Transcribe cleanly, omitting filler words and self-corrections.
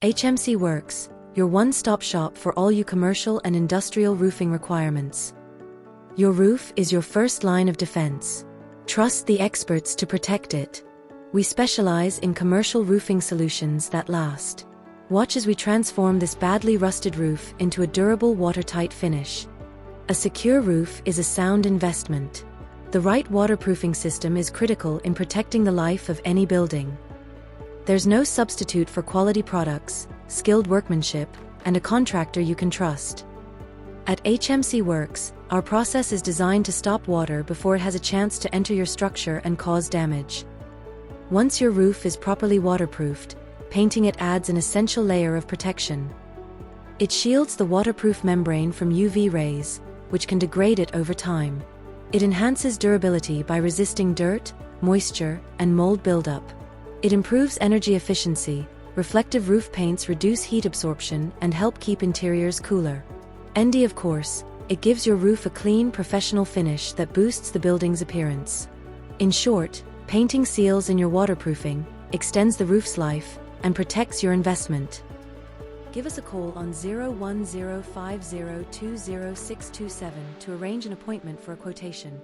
HMC Works, your one-stop shop for all your commercial and industrial roofing requirements. Your roof is your first line of defense. Trust the experts to protect it. We specialize in commercial roofing solutions that last. Watch as we transform this badly rusted roof into a durable watertight finish. A secure roof is a sound investment. The right waterproofing system is critical in protecting the life of any building. There's no substitute for quality products, skilled workmanship, and a contractor you can trust. At HMC Works, our process is designed to stop water before it has a chance to enter your structure and cause damage. Once your roof is properly waterproofed, painting it adds an essential layer of protection. It shields the waterproof membrane from UV rays, which can degrade it over time. It enhances durability by resisting dirt, moisture, and mold buildup. It improves energy efficiency. Reflective roof paints reduce heat absorption and help keep interiors cooler. And of course, it gives your roof a clean, professional finish that boosts the building's appearance. In short, painting seals in your waterproofing, extends the roof's life, and protects your investment. Give us a call on 01050202627 to arrange an appointment for a quotation.